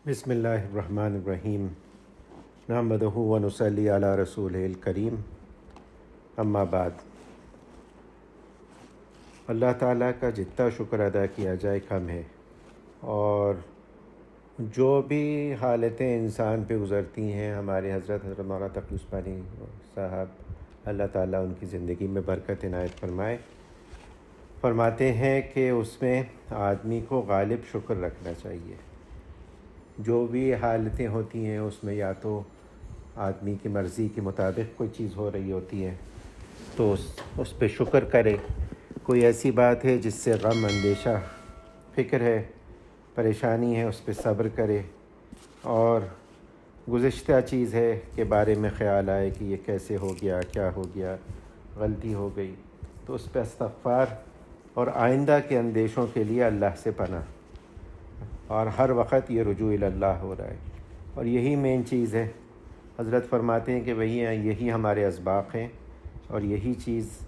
بسم اللہ الرحمن الرحیم نحمدہ و نصلی علی رسولہ الکریم اما بعد۔ اللہ تعالیٰ کا جتنا شکر ادا کیا جائے کم ہے، اور جو بھی حالتیں انسان پہ گزرتی ہیں، ہمارے حضرت مولانا تقی عثمانی صاحب اللہ تعالیٰ ان کی زندگی میں برکت عنایت فرمائے، فرماتے ہیں کہ اس میں آدمی کو غالب شکر رکھنا چاہیے۔ جو بھی حالتیں ہوتی ہیں اس میں یا تو آدمی کی مرضی کے مطابق کوئی چیز ہو رہی ہوتی ہے تو اس پہ شکر کرے۔ کوئی ایسی بات ہے جس سے غم، اندیشہ، فکر ہے، پریشانی ہے، اس پہ صبر کرے، اور گزشتہ چیز ہے کے بارے میں خیال آئے کہ یہ کیسے ہو گیا، کیا ہو گیا، غلطی ہو گئی، تو اس پہ استغفار اور آئندہ کے اندیشوں کے لیے اللہ سے پناہ، اور ہر وقت یہ رجوع اللہ ہو رہا ہے، اور یہی مین چیز ہے۔ حضرت فرماتے ہیں کہ یہی ہمارے اسباق ہیں، اور یہی چیز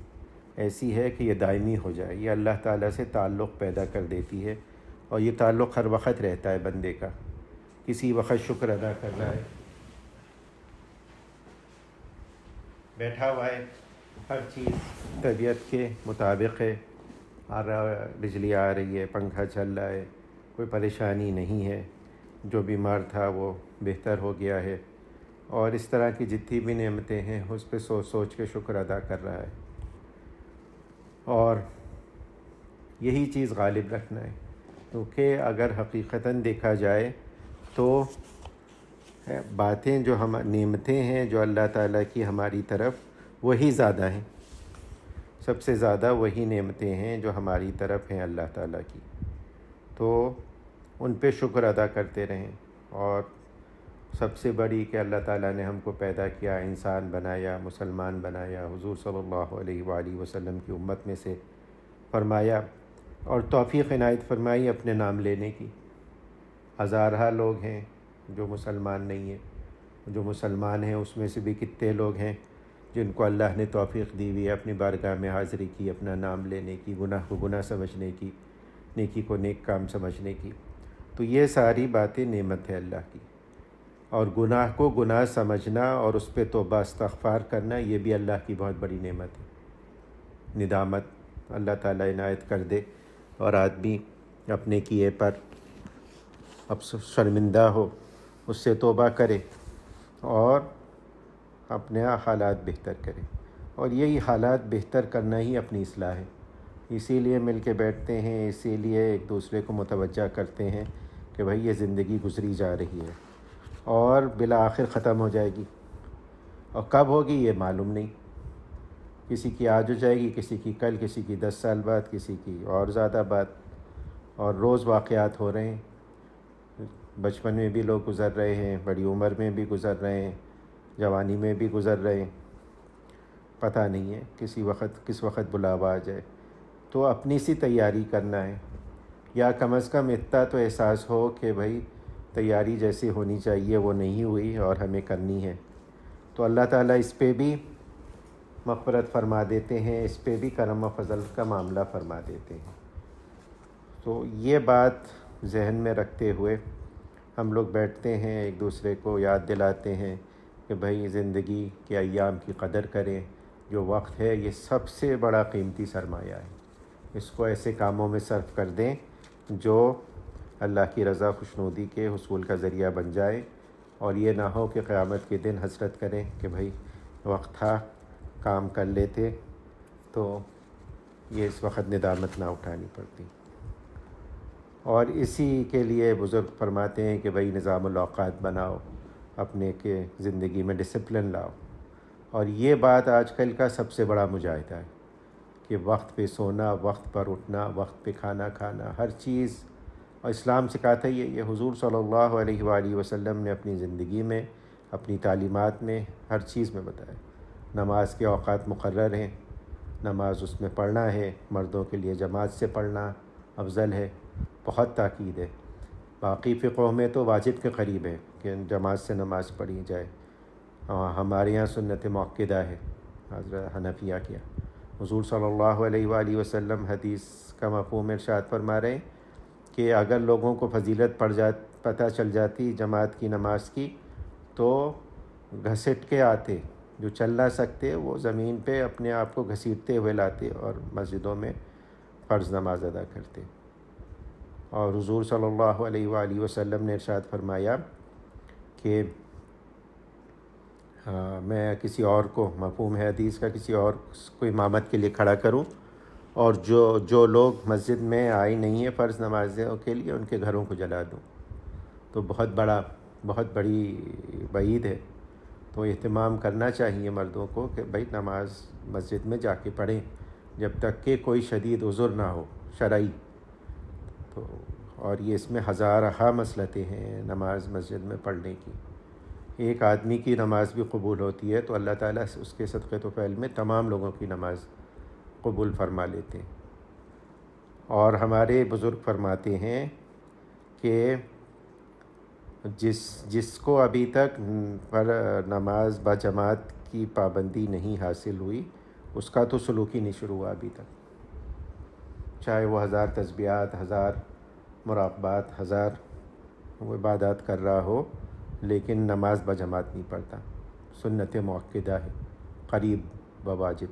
ایسی ہے کہ یہ دائمی ہو جائے، یہ اللہ تعالیٰ سے تعلق پیدا کر دیتی ہے، اور یہ تعلق ہر وقت رہتا ہے بندے کا۔ کسی وقت شکر ادا کر رہا ہے، بیٹھا ہوا ہے، ہر چیز طبیعت کے مطابق ہے، بجلی آ رہی ہے، پنکھا چل رہا ہے، کوئی پریشانی نہیں ہے، جو بیمار تھا وہ بہتر ہو گیا ہے، اور اس طرح کی جتنی بھی نعمتیں ہیں اس پہ سوچ سوچ کے شکر ادا کر رہا ہے، اور یہی چیز غالب رکھنا ہے، کیونکہ اگر حقیقتاً دیکھا جائے تو باتیں جو نعمتیں ہیں جو اللہ تعالیٰ کی ہماری طرف، وہی زیادہ ہیں، سب سے زیادہ وہی نعمتیں ہیں جو ہماری طرف ہیں اللہ تعالیٰ کی، تو ان پہ شکر ادا کرتے رہیں۔ اور سب سے بڑی کہ اللہ تعالیٰ نے ہم کو پیدا کیا، انسان بنایا، مسلمان بنایا، حضور صلی اللہ علیہ وآلہ وسلم کی امت میں سے فرمایا، اور توفیق عنایت فرمائی اپنے نام لینے کی۔ ہزارہ لوگ ہیں جو مسلمان نہیں ہیں، جو مسلمان ہیں اس میں سے بھی کتنے لوگ ہیں جن کو اللہ نے توفیق دی ہوئی ہے اپنی بارگاہ میں حاضری کی، اپنا نام لینے کی، گناہ کو گناہ سمجھنے کی، نیکی کو نیک کام سمجھنے کی۔ تو یہ ساری باتیں نعمت ہے اللہ کی، اور گناہ کو گناہ سمجھنا اور اس پہ توبہ استغفار کرنا یہ بھی اللہ کی بہت بڑی نعمت ہے۔ ندامت اللہ تعالیٰ عنایت کر دے اور آدمی اپنے کیے پر اب شرمندہ ہو، اس سے توبہ کرے اور اپنے حالات بہتر کرے، اور یہی حالات بہتر کرنا ہی اپنی اصلاح ہے۔ اسی لیے مل کے بیٹھتے ہیں، اسی لیے ایک دوسرے کو متوجہ کرتے ہیں کہ بھئی یہ زندگی گزری جا رہی ہے اور بالآخر ختم ہو جائے گی، اور کب ہوگی یہ معلوم نہیں، کسی کی آج ہو جائے گی، کسی کی کل، کسی کی 10 سال بعد، کسی کی اور زیادہ بعد، اور روز واقعات ہو رہے ہیں۔ بچپن میں بھی لوگ گزر رہے ہیں، بڑی عمر میں بھی گزر رہے ہیں، جوانی میں بھی گزر رہے ہیں، پتہ نہیں ہے کس وقت بلاوا آ جائے۔ تو اپنی سی تیاری کرنا ہے، یا کم از کم اتنا تو احساس ہو کہ بھئی تیاری جیسی ہونی چاہیے وہ نہیں ہوئی اور ہمیں کرنی ہے، تو اللہ تعالیٰ اس پہ بھی مغفرت فرما دیتے ہیں، اس پہ بھی کرم و فضل کا معاملہ فرما دیتے ہیں۔ تو یہ بات ذہن میں رکھتے ہوئے ہم لوگ بیٹھتے ہیں، ایک دوسرے کو یاد دلاتے ہیں کہ بھئی زندگی کے ایام کی قدر کریں، جو وقت ہے یہ سب سے بڑا قیمتی سرمایہ ہے، اس کو ایسے کاموں میں صرف کر دیں جو اللہ کی رضا خوشنودی کے حصول کا ذریعہ بن جائے، اور یہ نہ ہو کہ قیامت کے دن حسرت کریں کہ بھئی وقت تھا کام کر لیتے، تو یہ اس وقت ندامت نہ اٹھانی پڑتی۔ اور اسی کے لیے بزرگ فرماتے ہیں کہ بھئی نظام الاوقات بناؤ، اپنے کے زندگی میں ڈسپلن لاؤ، اور یہ بات آج کل کا سب سے بڑا مجاہدہ ہے کہ وقت پہ سونا، وقت پر اٹھنا، وقت پہ کھانا کھانا، ہر چیز، اور اسلام سکھاتا ہی ہے یہ، حضور صلی اللہ علیہ وآلہ وسلم نے اپنی زندگی میں، اپنی تعلیمات میں، ہر چیز میں بتایا۔ نماز کے اوقات مقرر ہیں، نماز اس میں پڑھنا ہے، مردوں کے لیے جماعت سے پڑھنا افضل ہے، بہت تاکید ہے۔ باقی فقہ میں تو واجب کے قریب ہے کہ جماعت سے نماز پڑھی جائے، ہمارے یہاں سنت مؤکدہ ہے حضرت حنفیہ کیا۔ حضور صلی اللہ علیہ وآلہ وسلم حدیث کا مفہوم ارشاد فرما رہے ہیں کہ اگر لوگوں کو فضیلت پتہ چل جاتی جماعت کی نماز کی تو گھسٹ کے آتے، جو چل نہ سکتے وہ زمین پہ اپنے آپ کو گھسیٹتے ہوئے لاتے اور مسجدوں میں فرض نماز ادا کرتے۔ اور حضور صلی اللہ علیہ وآلہ وسلم نے ارشاد فرمایا کہ میں کسی اور کو، مفہوم ہے حدیث کا، کسی اور کو امامت کے لیے کھڑا کروں، اور جو لوگ مسجد میں آئے نہیں ہیں فرض نمازوں کے لیے ان کے گھروں کو جلا دوں۔ تو بہت بڑی وعید ہے۔ تو اہتمام کرنا چاہیے مردوں کو کہ بھائی نماز مسجد میں جا کے پڑھیں جب تک کہ کوئی شدید عذر نہ ہو شرعی۔ تو اور یہ اس میں ہزارہ مسلطیں ہیں نماز مسجد میں پڑھنے کی۔ ایک آدمی کی نماز بھی قبول ہوتی ہے تو اللہ تعالیٰ اس کے صدقے تو فعل میں تمام لوگوں کی نماز قبول فرما لیتے ہیں۔ اور ہمارے بزرگ فرماتے ہیں کہ جس کو ابھی تک پر نماز باجماعت کی پابندی نہیں حاصل ہوئی اس کا تو سلوک ہی نہیں شروع ہوا ابھی تک، چاہے وہ 1000 تسبیحات، 1000 مراقبات، 1000 وہ عبادات کر رہا ہو لیکن نماز باجماعت نہیں پڑھتا، سنت مؤکدہ ہے، قریب بواجب۔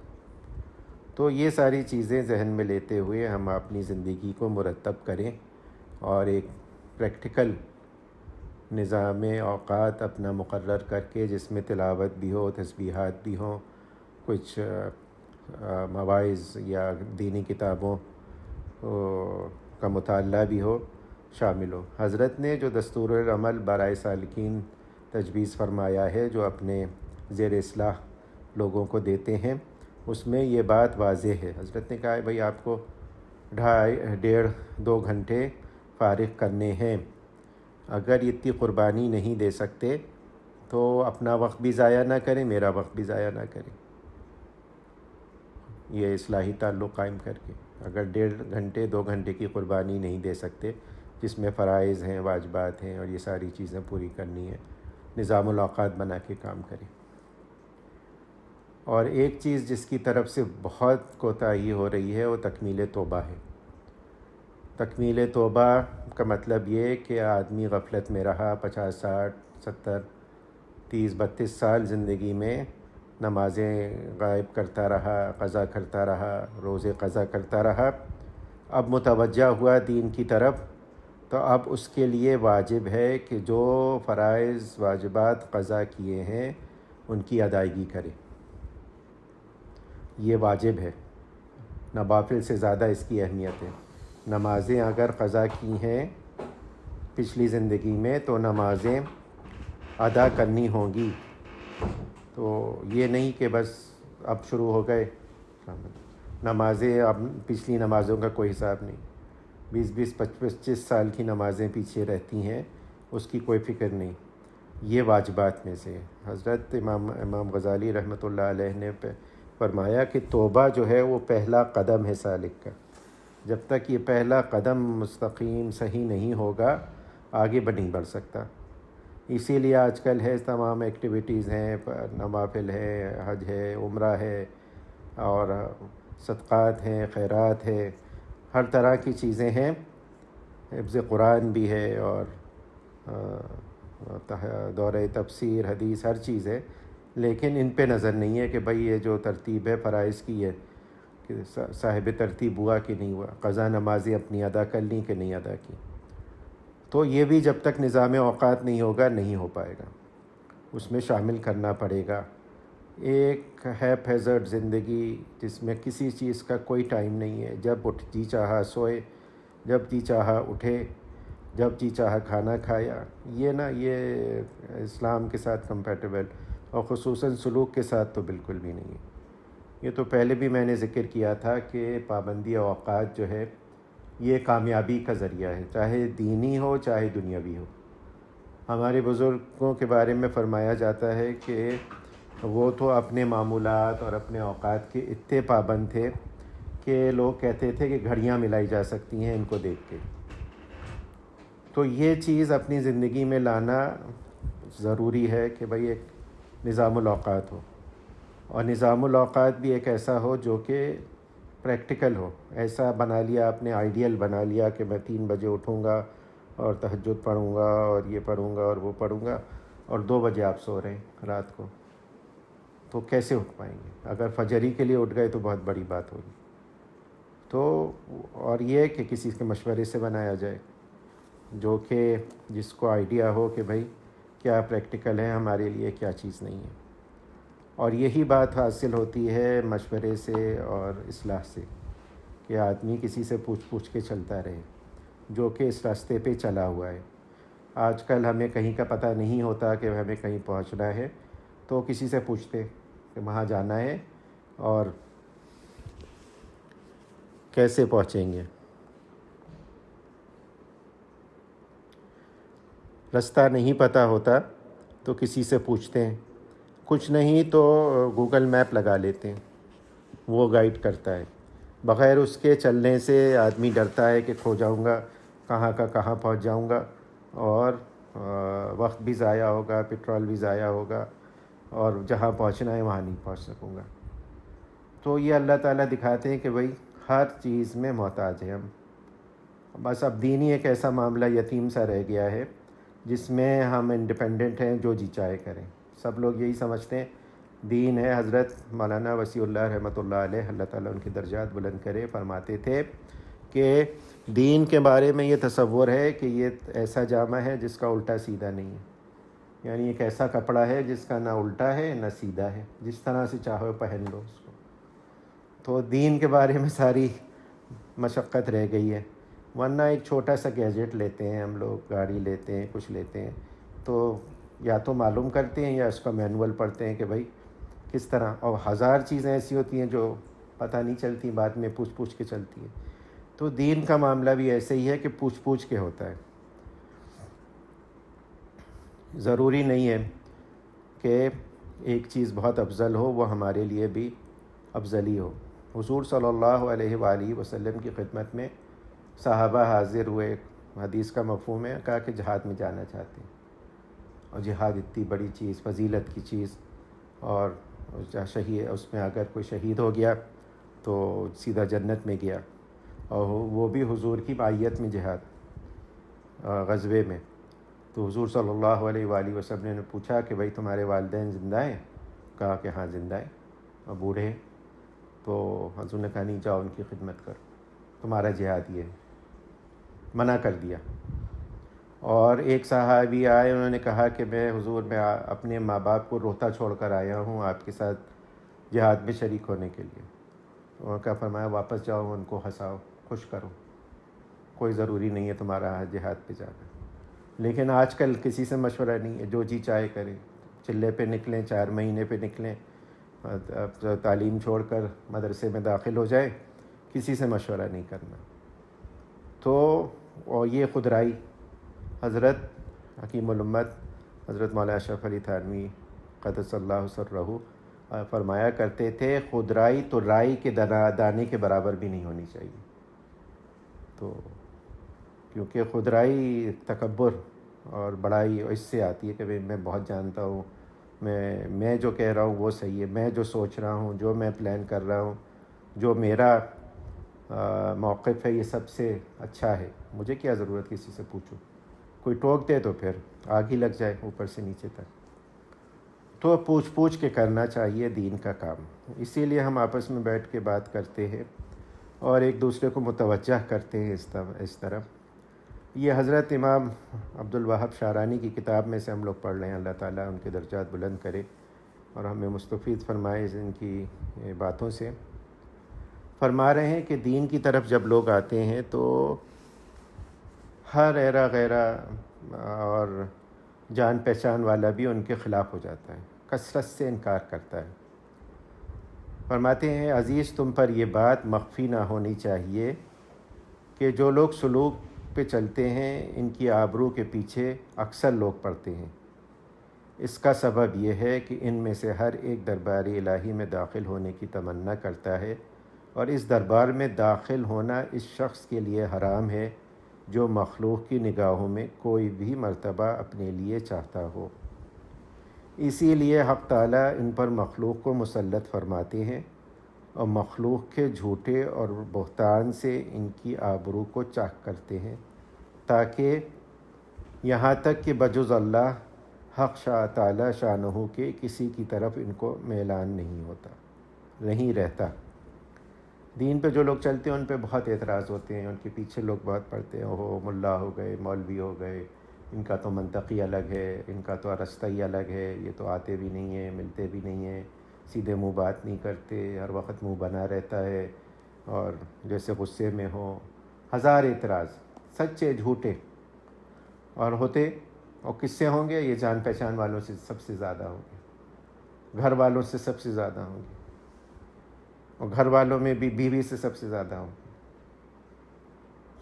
تو یہ ساری چیزیں ذہن میں لیتے ہوئے ہم اپنی زندگی کو مرتب کریں اور ایک پریکٹیکل نظام اوقات اپنا مقرر کر کے جس میں تلاوت بھی ہو، تسبیحات بھی ہوں، کچھ مواعظ یا دینی کتابوں کا مطالعہ بھی ہو، شامل ہو۔ حضرت نے جو دستور العمل برائے سالکین تجویز فرمایا ہے جو اپنے زیر اصلاح لوگوں کو دیتے ہیں، اس میں یہ بات واضح ہے۔ حضرت نے کہا ہے بھئی آپ کو 2.5 گھنٹے فارغ کرنے ہیں، اگر اتنی قربانی نہیں دے سکتے تو اپنا وقت بھی ضائع نہ کریں، میرا وقت بھی ضائع نہ کریں، یہ اصلاحی تعلق قائم کر کے۔ اگر 1.5 گھنٹے 2 گھنٹے کی قربانی نہیں دے سکتے جس میں فرائض ہیں، واجبات ہیں اور یہ ساری چیزیں پوری کرنی ہیں، نظام الاوقات بنا کے کام کریں۔ اور ایک چیز جس کی طرف سے بہت کوتاہی ہو رہی ہے وہ تکمیل توبہ ہے۔ تکمیل توبہ کا مطلب یہ کہ آدمی غفلت میں رہا، 50 60 70 30 32 سال زندگی میں نمازیں غائب کرتا رہا، قضا کرتا رہا، روزے قضا کرتا رہا، اب متوجہ ہوا دین کی طرف تو اب اس کے لیے واجب ہے کہ جو فرائض واجبات قضا کیے ہیں ان کی ادائیگی کرے، یہ واجب ہے۔ نوافل سے زیادہ اس کی اہمیت ہے۔ نمازیں اگر قضا کی ہیں پچھلی زندگی میں تو نمازیں ادا کرنی ہوں گی۔ تو یہ نہیں کہ بس اب شروع ہو گئے نمازیں، اب پچھلی نمازوں کا کوئی حساب نہیں، 20 25 سال کی نمازیں پیچھے رہتی ہیں، اس کی کوئی فکر نہیں۔ یہ واجبات میں سے حضرت امام غزالی رحمۃ اللہ علیہ نے فرمایا کہ توبہ جو ہے وہ پہلا قدم ہے سالک کا۔ جب تک یہ پہلا قدم مستقیم صحیح نہیں ہوگا آگے نہیں بڑھ سکتا۔ اسی لیے آج کل ہے تمام ایکٹیویٹیز ہیں، نوافل ہے، حج ہے، عمرہ ہے اور صدقات ہیں، خیرات ہے، ہر طرح کی چیزیں ہیں، حفظ قرآن بھی ہے اور دورہ تفسیر، حدیث، ہر چیز ہے، لیکن ان پہ نظر نہیں ہے کہ بھئی یہ جو ترتیب ہے فرائض کی ہے کہ صاحب ترتیب ہوا کہ نہیں ہوا، قضا نمازیں اپنی ادا کر لیں کہ نہیں ادا کی۔ تو یہ بھی جب تک نظام اوقات نہیں ہوگا نہیں ہو پائے گا، اس میں شامل کرنا پڑے گا۔ ایک ہیپ ہیزرڈ زندگی جس میں کسی چیز کا کوئی ٹائم نہیں ہے، جب جی چاہا سوئے، جب جی چاہا اٹھے، جب جی چاہا کھانا کھایا، یہ اسلام کے ساتھ کمپیٹیبل اور خصوصاً سلوک کے ساتھ تو بالکل بھی نہیں ہے۔ یہ تو پہلے بھی میں نے ذکر کیا تھا کہ پابندی اوقات جو ہے یہ کامیابی کا ذریعہ ہے، چاہے دینی ہو چاہے دنیاوی ہو۔ ہمارے بزرگوں کے بارے میں فرمایا جاتا ہے کہ وہ تو اپنے معمولات اور اپنے اوقات کے اتنے پابند تھے کہ لوگ کہتے تھے کہ گھڑیاں ملائی جا سکتی ہیں ان کو دیکھ کے۔ تو یہ چیز اپنی زندگی میں لانا ضروری ہے کہ بھئی ایک نظام الاوقات ہو، اور نظام الاوقات بھی ایک ایسا ہو جو کہ پریکٹیکل ہو۔ ایسا بنا لیا آپ نے، آئیڈیل بنا لیا کہ میں 3 بجے اٹھوں گا اور تہجد پڑھوں گا اور یہ پڑھوں گا اور وہ پڑھوں گا، اور 2 بجے آپ سو رہے ہیں رات کو، تو کیسے اٹھ پائیں گے؟ اگر فجر ہی کے لیے اٹھ گئے تو بہت بڑی بات ہوگی۔ تو اور یہ کہ کسی کے مشورے سے بنایا جائے، جو کہ جس کو آئیڈیا ہو کہ بھائی کیا پریکٹیکل ہے ہمارے لیے، کیا چیز نہیں ہے۔ اور یہی بات حاصل ہوتی ہے مشورے سے اور اصلاح سے، کہ آدمی کسی سے پوچھ کے چلتا رہے جو کہ اس راستے پہ چلا ہوا ہے۔ آج کل ہمیں کہیں کا پتہ نہیں ہوتا کہ ہمیں کہیں پہنچنا ہے، تو کسی سے پوچھتے کہ وہاں جانا ہے اور کیسے پہنچیں گے۔ راستہ نہیں پتہ ہوتا تو کسی سے پوچھتے ہیں، کچھ نہیں تو گوگل میپ لگا لیتے ہیں، وہ گائیڈ کرتا ہے۔ بغیر اس کے چلنے سے آدمی ڈرتا ہے کہ کھو جاؤں گا، کہاں کا کہاں پہنچ جاؤں گا، اور وقت بھی ضائع ہوگا، پٹرول بھی ضائع ہوگا، اور جہاں پہنچنا ہے وہاں نہیں پہنچ سکوں گا۔ تو یہ اللہ تعالیٰ دکھاتے ہیں کہ بھئی ہر چیز میں محتاج ہیں ہم۔ بس اب دین ہی ایک ایسا معاملہ یتیم سا رہ گیا ہے جس میں ہم انڈیپینڈنٹ ہیں، جو جی چاہے کریں۔ سب لوگ یہی سمجھتے ہیں دین ہے۔ حضرت مولانا وسیع اللہ رحمۃ اللہ علیہ، اللہ تعالیٰ ان کے درجات بلند کرے، فرماتے تھے کہ دین کے بارے میں یہ تصور ہے کہ یہ ایسا جامہ ہے جس کا الٹا سیدھا نہیں ہے، یعنی ایک ایسا کپڑا ہے جس کا نہ الٹا ہے نہ سیدھا ہے، جس طرح سے چاہو پہن لو اس کو۔ تو دین کے بارے میں ساری مشقت رہ گئی ہے، ورنہ ایک چھوٹا سا گیجٹ لیتے ہیں ہم لوگ، گاڑی لیتے ہیں، کچھ لیتے ہیں، تو یا تو معلوم کرتے ہیں یا اس کا مینول پڑھتے ہیں کہ بھائی کس طرح، اور ہزار چیزیں ایسی ہوتی ہیں جو پتہ نہیں چلتی، بعد میں پوچھ کے چلتی ہیں۔ تو دین کا معاملہ بھی ایسے ہی ہے کہ پوچھ کے ہوتا ہے۔ ضروری نہیں ہے کہ ایک چیز بہت افضل ہو وہ ہمارے لیے بھی افضل ہی ہو۔ حضور صلی اللہ علیہ وآلہ وسلم کی خدمت میں صحابہ حاضر ہوئے، حدیث کا مفہوم ہے، کہا کہ جہاد میں جانا چاہتے ہیں، اور جہاد اتنی بڑی چیز، فضیلت کی چیز، اور شہید اس میں اگر کوئی شہید ہو گیا تو سیدھا جنت میں گیا، اور وہ بھی حضور کی معیت میں جہاد غزوے میں۔ تو حضور صلی اللہ علیہ وآلہ وسلم نے پوچھا کہ بھائی تمہارے والدین زندہ ہیں؟ کہا کہ ہاں زندہ ہیں اور بوڑھے ہیں۔ تو حضور نے کہا نہیں، جاؤ ان کی خدمت کرو، تمہارا جہاد یہ ہے، منع کر دیا۔ اور ایک صحابی آئے، انہوں نے کہا کہ میں حضور میں اپنے ماں باپ کو روتا چھوڑ کر آیا ہوں آپ کے ساتھ جہاد میں شریک ہونے کے لیے۔ انہوں نے کہا، فرمایا واپس جاؤ، ان کو ہنساؤ، خوش کرو، کوئی ضروری نہیں ہے تمہارا جہاد پہ جانا۔ لیکن آج کل کسی سے مشورہ نہیں ہے، جو جی چاہے کریں، چلے پہ نکلیں، 4 مہینے پہ نکلیں، اب تعلیم چھوڑ کر مدرسے میں داخل ہو جائیں، کسی سے مشورہ نہیں کرنا۔ تو اور یہ خودرائی، حضرت حکیم الامت حضرت مولانا اشرف علی تھانوی قدس اللہ سرہ فرمایا کرتے تھے، خودرائی تو رائی کے دانے کے برابر بھی نہیں ہونی چاہیے۔ تو کیونکہ خودرائی تکبر اور بڑائی اس سے آتی ہے کہ میں بہت جانتا ہوں، میں جو کہہ رہا ہوں وہ صحیح ہے، میں جو سوچ رہا ہوں، جو میں پلان کر رہا ہوں، جو میرا موقف ہے، یہ سب سے اچھا ہے، مجھے کیا ضرورت کسی سے پوچھوں۔ کوئی ٹوک دے تو پھر آگ ہی لگ جائے اوپر سے نیچے تک۔ تو پوچھ کے کرنا چاہیے دین کا کام۔ اسی لیے ہم آپس میں بیٹھ کے بات کرتے ہیں اور ایک دوسرے کو متوجہ کرتے ہیں اس طرف۔ یہ حضرت امام عبد الوہاب شعرانی کی کتاب میں سے ہم لوگ پڑھ رہے ہیں، اللہ تعالیٰ ان کے درجات بلند کرے اور ہمیں مستفید فرمائے ان کی باتوں سے۔ فرما رہے ہیں کہ دین کی طرف جب لوگ آتے ہیں تو ہر ایرا غیرہ اور جان پہچان والا بھی ان کے خلاف ہو جاتا ہے، کثرت سے انکار کرتا ہے۔ فرماتے ہیں عزیز تم پر یہ بات مخفی نہ ہونی چاہیے کہ جو لوگ سلوک پہ چلتے ہیں ان کی آبرو کے پیچھے اکثر لوگ پڑتے ہیں۔ اس کا سبب یہ ہے کہ ان میں سے ہر ایک دربار الہی میں داخل ہونے کی تمنا کرتا ہے، اور اس دربار میں داخل ہونا اس شخص کے لیے حرام ہے جو مخلوق کی نگاہوں میں کوئی بھی مرتبہ اپنے لیے چاہتا ہو۔ اسی لیے حق تعالیٰ ان پر مخلوق کو مسلط فرماتے ہیں اور مخلوق کے جھوٹے اور بہتان سے ان کی آبرو کو چاک کرتے ہیں، تاکہ یہاں تک کہ بجز اللہ حق شاہ تعالی شانہ کے کسی کی طرف ان کو میلان نہیں ہوتا، نہیں رہتا۔ دین پہ جو لوگ چلتے ہیں ان پہ بہت اعتراض ہوتے ہیں، ان کے پیچھے لوگ بہت پڑھتے ہیں، وہ ملا ہو گئے، مولوی ہو گئے، ان کا تو منطقی الگ ہے، ان کا تو ارستہ ہی الگ ہے، یہ تو آتے بھی نہیں ہیں، ملتے بھی نہیں ہیں، سیدھے منہ بات نہیں کرتے، ہر وقت منہ بنا رہتا ہے، اور جیسے غصے میں ہو، ہزار اعتراض سچے جھوٹے، اور ہوتے اور کس سے ہوں گے؟ یہ جان پہچان والوں سے سب سے زیادہ ہوں گے، گھر والوں سے سب سے زیادہ ہوں گے، اور گھر والوں میں بھی بیوی سے سب سے زیادہ ہوں گے۔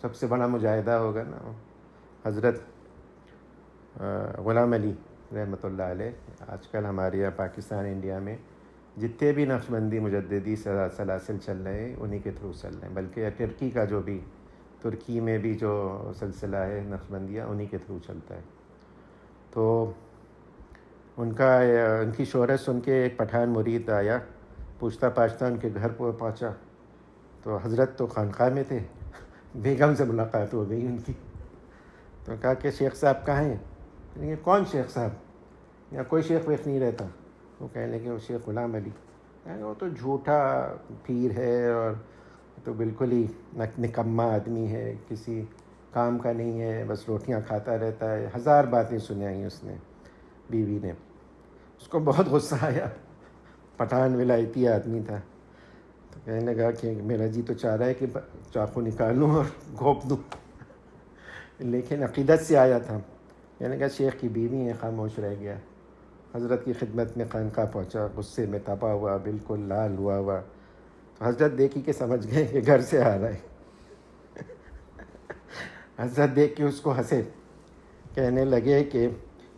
سب سے بڑا مجاہدہ ہوگا نا حضرت غلام علی رحمۃ اللہ علیہ۔ آج کل ہمارے یہاں پاکستان انڈیا میں جتنے بھی نقشبندی مجددی سلاسل چل رہے ہیں انہی کے تھرو چل رہے ہیں، بلکہ ترکی کا جو بھی، ترکی میں بھی جو سلسلہ ہے نقشبندیہ انہی کے تھرو چلتا ہے۔ تو ان کی شہرت سن کے ایک پٹھان مرید آیا، پوچھتا پاچھتا ان کے گھر پر پہنچا، تو حضرت تو خانقاہ میں تھے، بیگم سے ملاقات ہو گئی ان کی، تو کہا کہ شیخ صاحب کہاں ہیں؟ لیکن کون شیخ صاحب؟ یا کوئی شیخ ویخ نہیں رہتا؟ وہ کہنے لگے وہ شیخ غلام علی۔ وہ تو جھوٹا پیر ہے، اور تو بالکل ہی نکما آدمی ہے، کسی کام کا نہیں ہے، بس روٹیاں کھاتا رہتا ہے۔ ہزار باتیں سنائیں اس نے، بیوی نے۔ اس کو بہت غصہ آیا، پٹھان ولایتی آدمی تھا، تو کہنے لگا کہ میرا جی تو چاہ رہا ہے کہ چاقو نکالوں اور گھونپ دوں، لیکن عقیدت سے آیا تھا۔ کہنے لگا شیخ کی بیوی ہے، خاموش رہ گیا۔ حضرت کی خدمت میں خانقاہ پہنچا، غصے میں تپا ہوا، بالکل لال ہوا۔ تو حضرت دیکھی کہ سمجھ گئے کہ گھر سے آ رہا ہے۔ حضرت دیکھ کے اس کو ہنسے، کہنے لگے کہ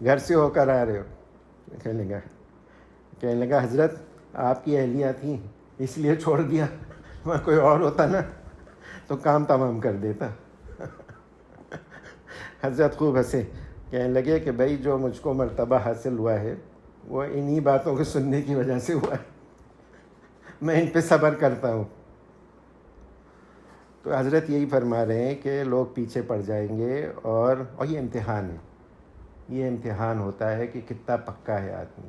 گھر سے ہو کر آ رہے ہو؟ کہنے لگا حضرت آپ کی اہلیہ تھیں اس لیے چھوڑ دیا، میں کوئی اور ہوتا نا تو کام تمام کر دیتا۔ حضرت خوب ہنسے، کہنے لگے کہ بھائی جو مجھ کو مرتبہ حاصل ہوا ہے وہ انہی باتوں کو سننے کی وجہ سے ہوا ہے، میں ان پہ صبر کرتا ہوں۔ تو حضرت یہی فرما رہے ہیں کہ لوگ پیچھے پڑ جائیں گے، اور یہ امتحان ہے، یہ امتحان ہوتا ہے کہ کتنا پکا ہے آدمی۔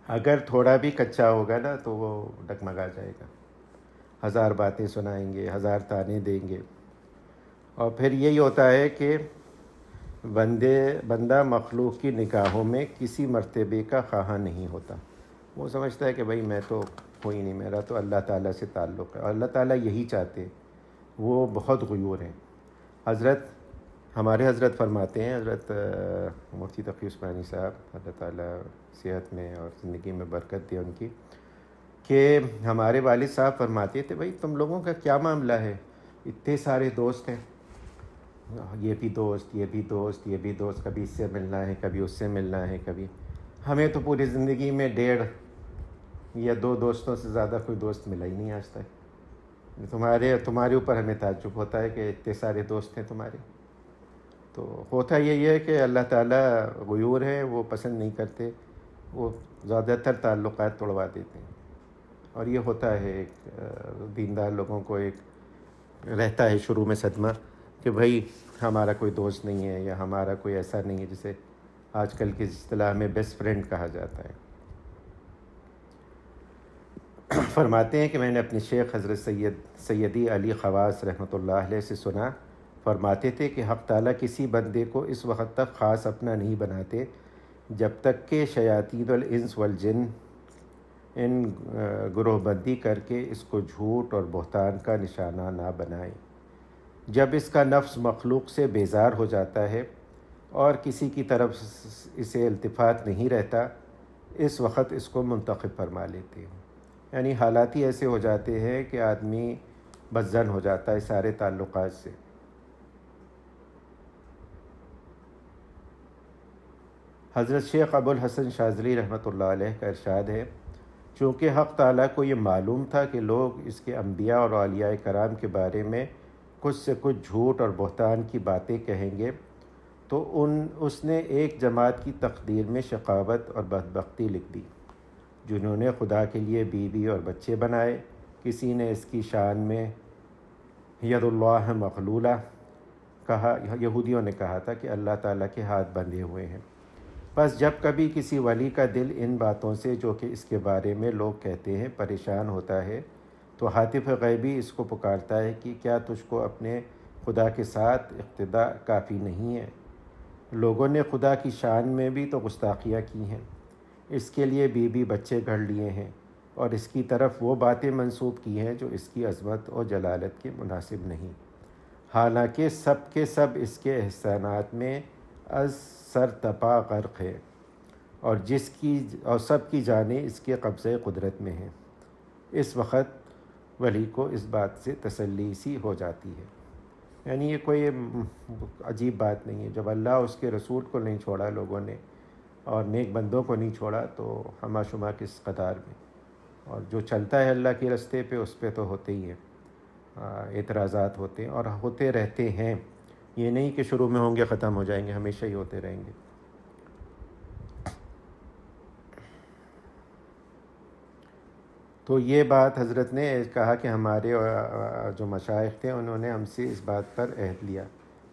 اگر تھوڑا بھی کچا ہوگا نا تو وہ ڈگمگا جائے گا، ہزار باتیں سنائیں گے، ہزار تانے دیں گے، اور پھر یہی ہوتا ہے کہ بندہ مخلوق کی نگاہوں میں کسی مرتبے کا خواہاں نہیں ہوتا۔ وہ سمجھتا ہے کہ بھائی میں تو کوئی نہیں، میرا تو اللہ تعالیٰ سے تعلق ہے، اور اللہ تعالیٰ یہی چاہتے، وہ بہت غیور ہیں۔ ہمارے حضرت فرماتے ہیں، حضرت مفتی تقی عثمانی صاحب، اللہ تعالیٰ صحت میں اور زندگی میں برکت دے ان کی، کہ ہمارے والد صاحب فرماتے تھے بھائی تم لوگوں کا کیا معاملہ ہے، اتنے سارے دوست ہیں، یہ بھی دوست، یہ بھی دوست، یہ بھی دوست، کبھی اس سے ملنا ہے، کبھی اس سے ملنا ہے، کبھی ہمیں تو پوری زندگی میں 1.5 یا 2 دوستوں سے زیادہ کوئی دوست ملا ہی نہیں آج تک۔ تمہارے اوپر ہمیں تعجب ہوتا ہے کہ اتنے سارے دوست ہیں تمہارے۔ تو ہوتا یہی ہے کہ اللہ تعالیٰ غیور ہے، وہ پسند نہیں کرتے، وہ زیادہ تر تعلقات توڑوا دیتے ہیں، اور یہ ہوتا ہے ایک دیندار لوگوں کو ایک رہتا ہے شروع میں صدمہ کہ بھائی ہمارا کوئی دوست نہیں ہے، یا ہمارا کوئی ایسا نہیں ہے جسے آج کل کی اصطلاح میں بیسٹ فرینڈ کہا جاتا ہے۔ فرماتے ہیں کہ میں نے اپنے شیخ حضرت سیدی علی خواص رحمۃ اللہ علیہ سے سنا، فرماتے تھے کہ حق تعالیٰ کسی بندے کو اس وقت تک خاص اپنا نہیں بناتے جب تک کہ شیاطین الانس والجن ان گروہ بندی کر کے اس کو جھوٹ اور بہتان کا نشانہ نہ بنائیں۔ جب اس کا نفس مخلوق سے بیزار ہو جاتا ہے اور کسی کی طرف اسے التفات نہیں رہتا، اس وقت اس کو منتخب فرما لیتے ہیں۔ یعنی حالات ہی ایسے ہو جاتے ہیں کہ آدمی بدظن ہو جاتا ہے سارے تعلقات سے۔ حضرت شیخ ابو الحسن شاذلی رحمۃ اللہ علیہ کا ارشاد ہے، چونکہ حق تعالیٰ کو یہ معلوم تھا کہ لوگ اس کے انبیاء اور اولیاء کرام کے بارے میں کچھ سے کچھ جھوٹ اور بہتان کی باتیں کہیں گے، تو اس نے ایک جماعت کی تقدیر میں شقاوت اور بدبختی لکھ دی، جنہوں نے خدا کے لیے بیوی اور بچے بنائے، کسی نے اس کی شان میں ید اللہ مغلولہ کہا، یہودیوں نے کہا تھا کہ اللہ تعالیٰ کے ہاتھ بندھے ہوئے ہیں۔ بس جب کبھی کسی ولی کا دل ان باتوں سے جو کہ اس کے بارے میں لوگ کہتے ہیں پریشان ہوتا ہے تو ہاتف غیبی اس کو پکارتا ہے کہ کیا تجھ کو اپنے خدا کے ساتھ اقتدا کافی نہیں ہے؟ لوگوں نے خدا کی شان میں بھی تو گستاخیاں کی ہیں، اس کے لیے بیوی بچے گھڑ لیے ہیں اور اس کی طرف وہ باتیں منسوب کی ہیں جو اس کی عظمت اور جلالت کے مناسب نہیں، حالانکہ سب کے سب اس کے احسانات میں از سر تپا غرق ہے اور سب کی جانیں اس کے قبضۂ قدرت میں ہیں۔ اس وقت ولی کو اس بات سے تسلی سی ہو جاتی ہے۔ یعنی یہ کوئی عجیب بات نہیں ہے، جب اللہ اس کے رسول کو نہیں چھوڑا لوگوں نے اور نیک بندوں کو نہیں چھوڑا تو ہمہ شمہ کس قطار میں، اور جو چلتا ہے اللہ کے رستے پہ اس پہ تو ہوتے ہی ہیں اعتراضات، ہوتے ہیں اور ہوتے رہتے ہیں، یہ نہیں کہ شروع میں ہوں گے ختم ہو جائیں گے، ہمیشہ ہی ہوتے رہیں گے۔ تو یہ بات حضرت نے کہا کہ ہمارے جو مشائخ تھے انہوں نے ہم سے اس بات پر عہد لیا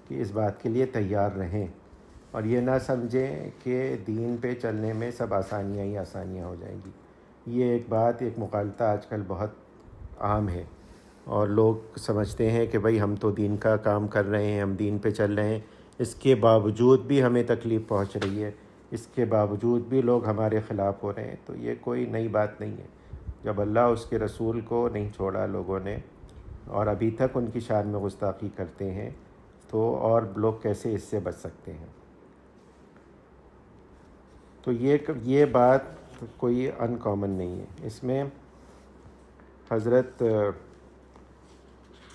کہ اس بات کے لیے تیار رہیں اور یہ نہ سمجھیں کہ دین پہ چلنے میں سب آسانیاں ہی آسانیاں ہو جائیں گی۔ یہ ایک مغالطہ آج کل بہت عام ہے اور لوگ سمجھتے ہیں کہ بھئی ہم تو دین کا کام کر رہے ہیں، ہم دین پہ چل رہے ہیں، اس کے باوجود بھی ہمیں تکلیف پہنچ رہی ہے، اس کے باوجود بھی لوگ ہمارے خلاف ہو رہے ہیں۔ تو یہ کوئی نئی بات نہیں ہے۔ جب اللہ اس کے رسول کو نہیں چھوڑا لوگوں نے اور ابھی تک ان کی شان میں گستاخی کرتے ہیں تو اور لوگ کیسے اس سے بچ سکتے ہیں؟ تو یہ بات کوئی ان کامن نہیں ہے۔ اس میں حضرت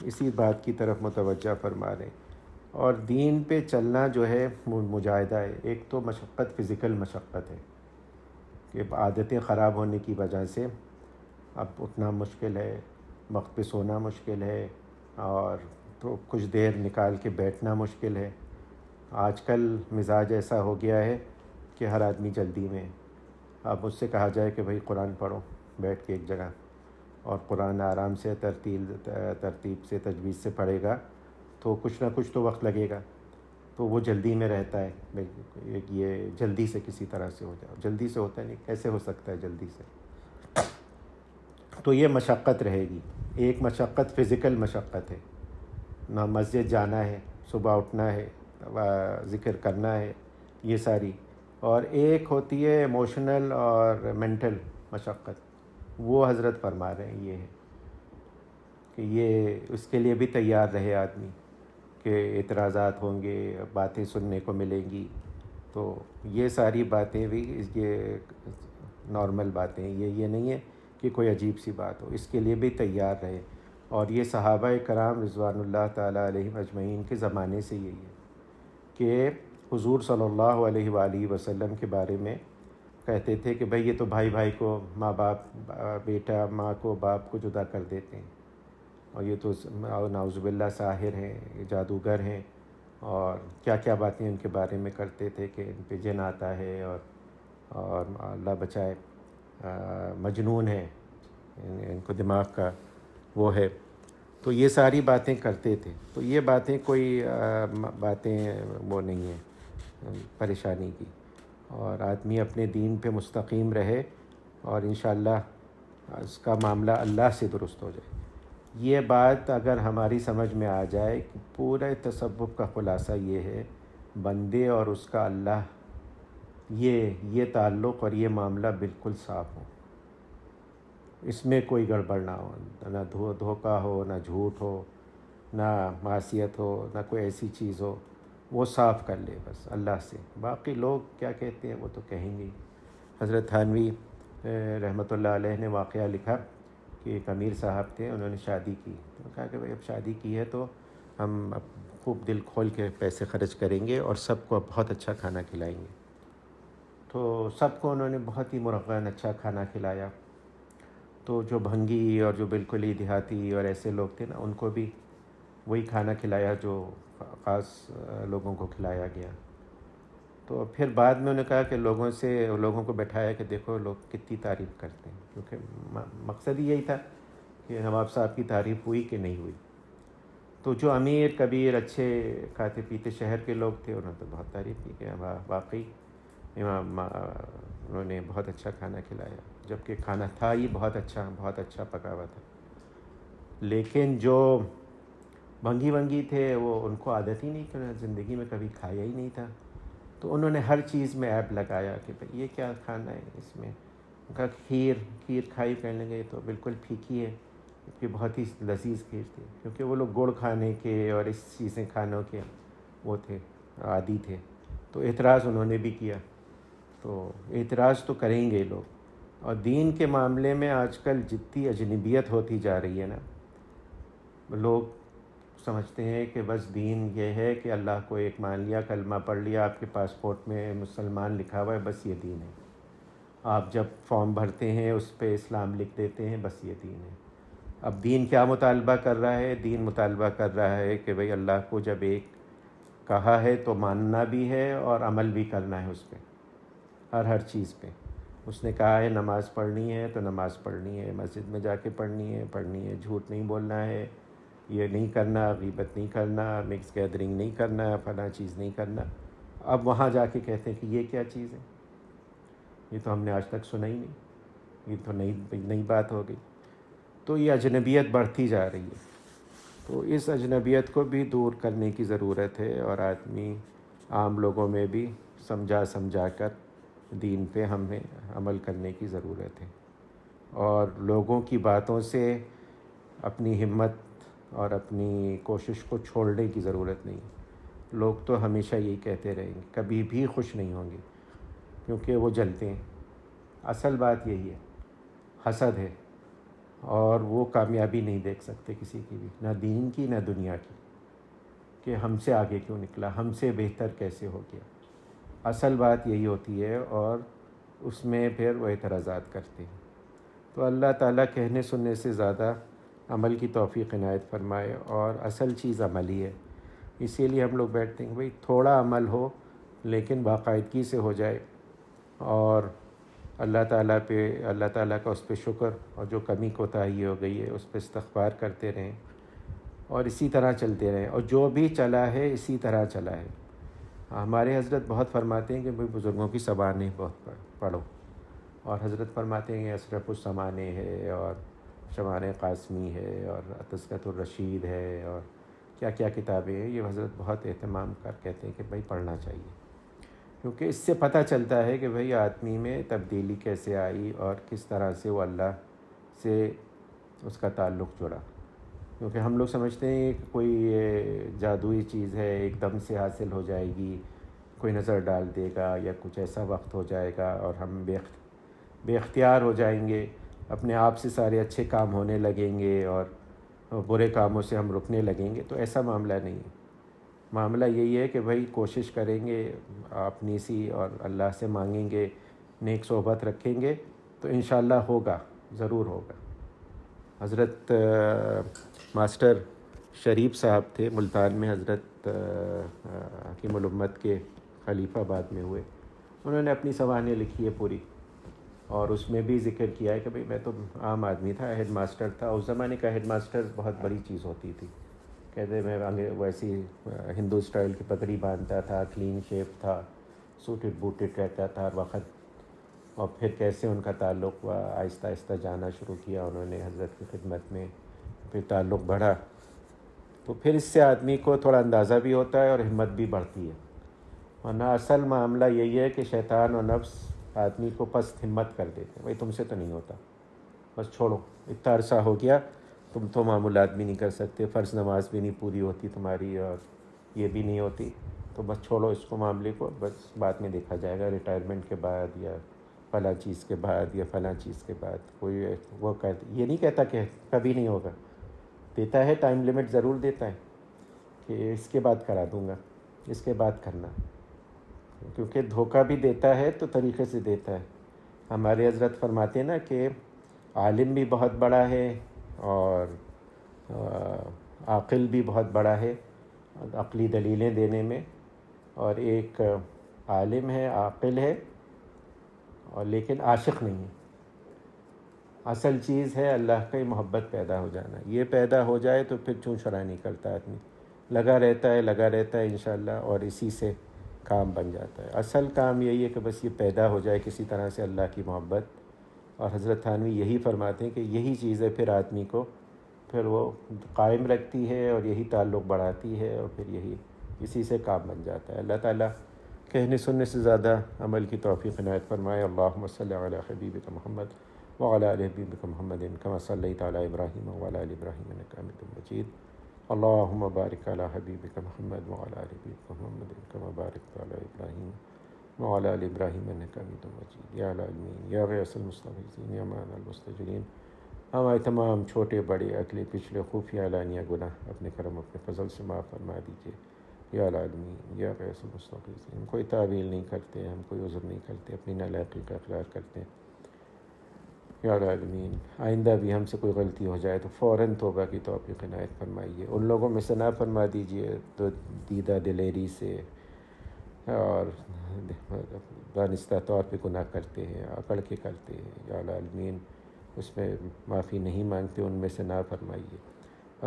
اسی بات کی طرف متوجہ فرما رہے ہیں۔ اور دین پہ چلنا جو ہے مجاہدہ ہے۔ ایک تو مشقت، فزیکل مشقت ہے کہ عادتیں خراب ہونے کی وجہ سے اب اٹھنا مشکل ہے، وقت پہ سونا مشکل ہے، اور تو کچھ دیر نکال کے بیٹھنا مشکل ہے۔ آج کل مزاج ایسا ہو گیا ہے کہ ہر آدمی جلدی میں ہے۔ اب مجھ سے کہا جائے کہ بھئی قرآن پڑھو بیٹھ کے ایک جگہ، اور قرآن آرام سے ترتیب سے تجوید سے پڑھے گا تو کچھ نہ کچھ تو وقت لگے گا، تو وہ جلدی میں رہتا ہے بھئی یہ جلدی سے کسی طرح سے ہو جائے، جلدی سے ہوتا ہے نہیں، کیسے ہو سکتا ہے جلدی سے؟ تو یہ مشقت رہے گی۔ ایک مشقت فزیکل مشقت ہے، نہ مسجد جانا ہے، صبح اٹھنا ہے، ذکر کرنا ہے، یہ ساری۔ اور ایک ہوتی ہے ایموشنل اور مینٹل مشقت، وہ حضرت فرما رہے ہیں یہ ہے کہ یہ اس کے لیے بھی تیار رہے آدمی کہ اعتراضات ہوں گے، باتیں سننے کو ملیں گی، تو یہ ساری باتیں بھی یہ نارمل باتیں ہیں، یہ نہیں ہے کہ کوئی عجیب سی بات ہو، اس کے لیے بھی تیار رہے۔ اور یہ صحابہ کرام رضوان اللہ تعالیٰ علیہم اجمعین کے زمانے سے یہی ہے کہ حضور صلی اللہ علیہ وآلہ وسلم کے بارے میں کہتے تھے کہ بھئی یہ تو بھائی بھائی کو، ماں باپ بیٹا ماں کو باپ کو جدا کر دیتے ہیں، اور یہ تو نعوذ باللہ ساحر ہیں، یہ جادوگر ہیں، اور کیا کیا باتیں ان کے بارے میں کرتے تھے کہ ان پہ جن آتا ہے اور اللہ بچائے مجنون ہے، ان کو دماغ کا وہ ہے، تو یہ ساری باتیں کرتے تھے۔ تو یہ باتیں کوئی باتیں وہ نہیں ہیں پریشانی کی، اور آدمی اپنے دین پہ مستقیم رہے اور انشاءاللہ اس کا معاملہ اللہ سے درست ہو جائے۔ یہ بات اگر ہماری سمجھ میں آ جائے کہ پورے تصوف کا خلاصہ یہ ہے، بندے اور اس کا اللہ، یہ تعلق اور یہ معاملہ بالکل صاف ہو، اس میں کوئی گڑبڑ نہ ہو، نہ دھوکہ ہو، نہ جھوٹ ہو، نہ معصیت ہو، نہ کوئی ایسی چیز ہو، وہ صاف کر لے بس اللہ سے۔ باقی لوگ کیا کہتے ہیں وہ تو کہیں گے۔ حضرت تھانوی رحمۃ اللہ علیہ نے واقعہ لکھا کہ ایک امیر صاحب تھے، انہوں نے شادی کی، تو کہا کہ بھئی اب شادی کی ہے تو ہم اب خوب دل کھول کے پیسے خرچ کریں گے اور سب کو بہت اچھا کھانا کھلائیں گے۔ تو سب کو انہوں نے بہت ہی مرغن اچھا کھانا کھلایا۔ تو جو بھنگی اور جو بالکل ہی دیہاتی اور ایسے لوگ تھے نا، ان کو بھی وہی کھانا کھلایا جو خاص لوگوں کو کھلایا گیا۔ تو پھر بعد میں انہوں نے کہا کہ لوگوں کو بٹھایا کہ دیکھو لوگ کتنی تعریف کرتے ہیں، کیونکہ مقصد ہی یہی تھا کہ نواب صاحب کی تعریف ہوئی کہ نہیں ہوئی۔ تو جو امیر کبیر اچھے کھاتے پیتے شہر کے لوگ تھے انہوں نے تو بہت تعریف کی کہ واقعی امام انہوں نے بہت اچھا کھانا کھلایا، جبکہ کھانا تھا ہی بہت اچھا پکا ہوا تھا۔ لیکن جو بھنگی ونگی تھے وہ ان کو عادت ہی نہیں، کہ زندگی میں کبھی کھایا ہی نہیں تھا، تو انہوں نے ہر چیز میں عیب لگایا کہ بھئی یہ کیا کھانا ہے اس میں۔ ان کا کھیر کھائی، کہنے لگے تو بالکل پھیکی ہے، کہ بہت ہی لذیذ کھیر تھی، کیونکہ وہ لوگ گڑ کھانے کے اور اس چیزیں کھانوں کے وہ تھے، عادی تھے۔ تو اعتراض انہوں نے بھی کیا، تو اعتراض تو کریں گے لوگ۔ اور دین کے معاملے میں آج کل جتنی اجنبیت ہوتی جا رہی ہے نا، لوگ سمجھتے ہیں کہ بس دین یہ ہے کہ اللہ کو ایک مان لیا، کلمہ پڑھ لیا، آپ کے پاسپورٹ میں مسلمان لکھا ہوا ہے، بس یہ دین ہے۔ آپ جب فارم بھرتے ہیں اس پہ اسلام لکھ دیتے ہیں، بس یہ دین ہے۔ اب دین کیا مطالبہ کر رہا ہے؟ دین مطالبہ کر رہا ہے کہ بھئی اللہ کو جب ایک کہا ہے تو ماننا بھی ہے اور عمل بھی کرنا ہے اس پہ، ہر چیز پہ۔ اس نے کہا ہے نماز پڑھنی ہے تو نماز پڑھنی ہے، مسجد میں جا کے پڑھنی ہے، جھوٹ نہیں بولنا ہے، یہ نہیں کرنا، غیبت نہیں کرنا، مکس گیدرنگ نہیں کرنا، فلاں چیز نہیں کرنا۔ اب وہاں جا کے کہتے ہیں کہ یہ کیا چیز ہے، یہ تو ہم نے آج تک سنا ہی نہیں، یہ تو نئی بات ہو گئی۔ تو یہ اجنبیت بڑھتی جا رہی ہے، تو اس اجنبیت کو بھی دور کرنے کی ضرورت ہے، اور آدمی عام لوگوں میں بھی سمجھا کر دین پہ ہمیں عمل کرنے کی ضرورت ہے، اور لوگوں کی باتوں سے اپنی ہمت اور اپنی کوشش کو چھوڑنے کی ضرورت نہیں۔ لوگ تو ہمیشہ یہی کہتے رہیں گے، کبھی بھی خوش نہیں ہوں گے، کیونکہ وہ جلتے ہیں۔ اصل بات یہی ہے، حسد ہے، اور وہ کامیابی نہیں دیکھ سکتے کسی کی بھی، نہ دین کی نہ دنیا کی، کہ ہم سے آگے کیوں نکلا، ہم سے بہتر کیسے ہو گیا۔ اصل بات یہی ہوتی ہے، اور اس میں پھر وہ اعتراضات کرتے ہیں۔ تو اللہ تعالیٰ کہنے سننے سے زیادہ عمل کی توفیق عنایت فرمائے، اور اصل چیز عمل ہی ہے۔ اسی لیے ہم لوگ بیٹھتے ہیں بھئی تھوڑا عمل ہو لیکن باقاعدگی سے ہو جائے، اور اللہ تعالیٰ کا اس پہ شکر، اور جو کمی کوتاہی ہو گئی ہے اس پہ استغفار کرتے رہیں، اور اسی طرح چلتے رہیں، اور جو بھی چلا ہے اسی طرح چلا ہے۔ ہمارے حضرت بہت فرماتے ہیں کہ بھئی بزرگوں کی زبانیں بہت پڑھو، اور حضرت فرماتے ہیں کہ اشرف السمانے ہے، اور شمان قاسمی ہے، اور تذکرۃ الرشید ہے، اور کیا کیا کتابیں ہیں، یہ حضرت بہت اہتمام کر کہتے ہیں کہ بھئی پڑھنا چاہیے، کیونکہ اس سے پتہ چلتا ہے کہ بھئی آدمی میں تبدیلی کیسے آئی، اور کس طرح سے وہ اللہ سے اس کا تعلق جڑا۔ کیونکہ ہم لوگ سمجھتے ہیں کہ کوئی جادوئی چیز ہے، ایک دم سے حاصل ہو جائے گی، کوئی نظر ڈال دے گا، یا کچھ ایسا وقت ہو جائے گا اور ہم بے اختیار ہو جائیں گے، اپنے آپ سے سارے اچھے کام ہونے لگیں گے اور برے کاموں سے ہم رکنے لگیں گے۔ تو ایسا معاملہ نہیں ہے۔ معاملہ یہی ہے کہ بھئی کوشش کریں گے اپنی سی، اور اللہ سے مانگیں گے، نیک صحبت رکھیں گے، تو انشاءاللہ ہوگا، ضرور ہوگا۔ حضرت ماسٹر شریف صاحب تھے ملتان میں، حضرت حکیم الامت کے خلیفہ بعد میں ہوئے، انہوں نے اپنی سوانح لکھی ہے پوری، اور اس میں بھی ذکر کیا ہے کہ بھئی میں تو عام آدمی تھا، ہیڈ ماسٹر تھا، اس زمانے کا ہیڈ ماسٹر بہت بڑی چیز ہوتی تھی۔ کہتے میں ویسی ہندو اسٹائل کی پگڑی باندھتا تھا، کلین شیپ تھا، سوٹڈ بوٹڈ رہتا تھا ہر وقت، اور پھر کیسے ان کا تعلق ہوا، آہستہ آہستہ جانا شروع کیا انہوں نے حضرت کی خدمت میں، پھر تعلق بڑھا، تو پھر اس سے آدمی کو تھوڑا اندازہ بھی ہوتا ہے اور ہمت بھی بڑھتی ہے۔ ورنہ اصل معاملہ یہی ہے کہ شیطان و نفس آدمی کو پست ہمت کر دیتے ہیں، بھائی تم سے تو نہیں ہوتا، بس چھوڑو، اتنا عرصہ ہو گیا، تم تو معمولات بھی نہیں کر سکتے، فرض نماز بھی نہیں پوری ہوتی تمہاری، اور یہ بھی نہیں ہوتی، تو بس چھوڑو اس کو، معاملے کو، بس بعد میں دیکھا جائے گا، ریٹائرمنٹ کے بعد، یا فلاں چیز کے بعد، یا فلاں چیز کے بعد۔ کوئی وہ یہ نہیں کہتا کہ کبھی نہیں ہوگا، دیتا ہے، ٹائم لیمٹ ضرور دیتا ہے کہ اس کے بعد کرا دوں گا، اس کے بعد کرنا، کیونکہ دھوکہ بھی دیتا ہے تو طریقے سے دیتا ہے۔ ہمارے حضرت فرماتے ہیں نا کہ عالم بھی بہت بڑا ہے، اور عاقل بھی بہت بڑا ہے عقلی دلیلیں دینے میں، اور ایک عالم ہے، عاقل ہے، اور لیکن عاشق نہیں ہے۔ اصل چیز ہے اللہ کی محبت پیدا ہو جانا. یہ پیدا ہو جائے تو پھر چوں چرا نہیں کرتا آدمی, لگا رہتا ہے انشاءاللہ, اور اسی سے کام بن جاتا ہے. اصل کام یہی ہے کہ بس یہ پیدا ہو جائے کسی طرح سے اللہ کی محبت. اور حضرت تھانوی یہی فرماتے ہیں کہ یہی چیزیں پھر آدمی کو پھر وہ قائم رکھتی ہے اور یہی تعلق بڑھاتی ہے, اور پھر یہی اسی سے کام بن جاتا ہے. اللہ تعالیٰ کہنے سننے سے زیادہ عمل کی توفیق عنایت فرمائے. اللہم صلی علی حبیبک محمد وعلی آل حبیبک محمد کما صلیت علی ابراہیم وعلی آل ابراہیم انک حمید مجید. اللہم بارک علی حبیبک محمد وعلی آل حبیبک محمد کما بارکت علی ابراہیم وعلی آل ابراہیم انک حمید مجید. یا العالمین یا غیاث المستغیثین یا معین المستجیرین, ہمارے تمام چھوٹے بڑے اگلے پچھلے خفیہ علانیہ گناہ اپنے کرم اپنے فضل سے معاف فرما دیجیے. یا العالمین یا غیاث المستغیثین. ہم کوئی تعویل نہیں کرتے, ہم کوئی عذر نہیں کرتے, اپنی نالائقی کا اقرار کرتے ہیں. یا العالمین آئندہ بھی ہم سے کوئی غلطی ہو جائے تو فوراً توبہ کی توفیق عنایت فرمائیے. ان لوگوں میں سے نہ فرما دیجیے تو دیدہ دلیری سے اور دانستہ طور پہ گناہ کرتے ہیں, اکڑ کے کرتے ہیں. یا العالمین اس میں معافی نہیں مانگتے, ان میں سے نہ فرمائیے.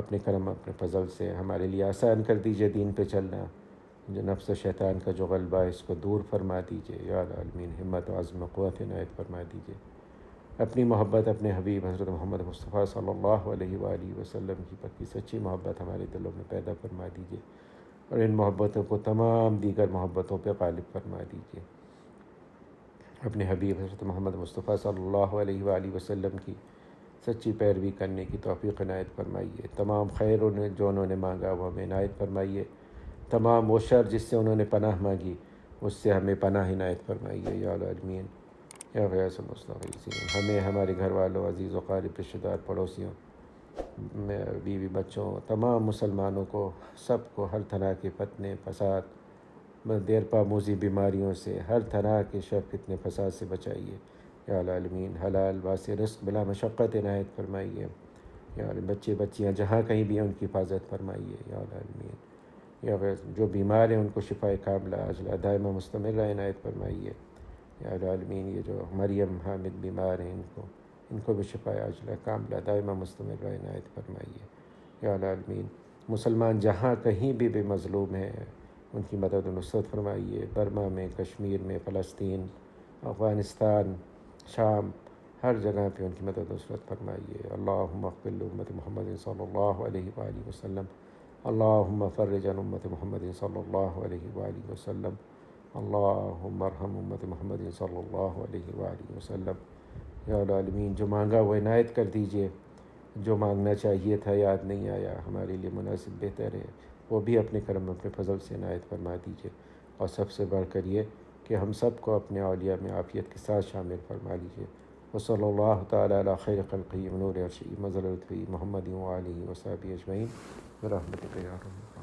اپنے کرم اپنے فضل سے ہمارے لیے آسان کر دیجیے دین پہ چلنا. جو نفس و شیطان کا جو غلبہ ہے اس کو دور فرما دیجیے. یا العالمین ہمت و عزم و قوت عنایت فرما دیجیے. اپنی محبت اپنے حبیب حضرت محمد مصطفیٰ صلی اللہ علیہ وآلہ وسلم کی پکی سچی محبت ہمارے دلوں میں پیدا فرما دیجیے, اور ان محبتوں کو تمام دیگر محبتوں پہ غالب فرما دیجیے. اپنے حبیب حضرت محمد مصطفیٰ صلی اللہ علیہ وآلہ وسلم کی سچی پیروی کرنے کی توفیق عنایت فرمائیے. تمام خیر جو انہوں نے مانگا وہ ہمیں عنایت فرمائیے. تمام وہ شر جس سے انہوں نے پناہ مانگی اس سے ہمیں پناہ عنایت فرمائیے. یا العالمین یا غیاث المستغیثین. ہمیں, ہمارے گھر والوں, عزیز و قارب, رشتہ دار, پڑوسیوں, بیوی بچوں, تمام مسلمانوں کو, سب کو ہر طرح کے فتنے فساد, دیرپا موذی بیماریوں سے, ہر طرح کے شر فتنے فساد سے بچائیے. یا العالمین حلال واسع رزق بلا مشقت عنایت فرمائیے. یا بچے بچیاں جہاں کہیں بھی ہیں ان کی حفاظت فرمائیے. یا العالمین یا جو بیمار ہیں ان کو شفائے کاملہ عاجلہ دائمہ مستمرہ عنایت فرمائیے. یا العالمین یہ جو مریم حامد بیمار ہیں ان کو بھی شفائے عاجلہ کاملہ دائمہ مستمرہ عنایت فرمائیے. یا العالمین مسلمان جہاں کہیں بھی مظلوم ہیں ان کی مدد و نصرت فرمائیے. برما میں, کشمیر میں, فلسطین, افغانستان, شام, ہر جگہ پہ ان کی مدد و نصرت فرمائیے. اللہم اغفر لامت محمد صلی اللہ علیہ وآلہ وسلم. اللہم فرج عن امت محمد صلی اللہ علیہ وآلہ وسلم. اللہم ارحم امت محمد صلی اللہ علیہ وآلہ وسلم. یا العالمین جو مانگا وہ عنایت کر دیجیے. جو مانگنا چاہیے تھا یاد نہیں آیا, ہمارے لیے مناسب بہتر ہے, وہ بھی اپنے کرم اپنے فضل سے عنایت فرما دیجیے. اور سب سے بڑھ کر یہ کہ ہم سب کو اپنے اولیاء میں عافیت کے ساتھ شامل فرما لیجیے. وصلی اللہ تعالی علی خیر خلقہ ونور عرشہ مظہر لطفہ محمد وآلہ وصحبہ اجمعین برحمتک یا ارحم الراحمین.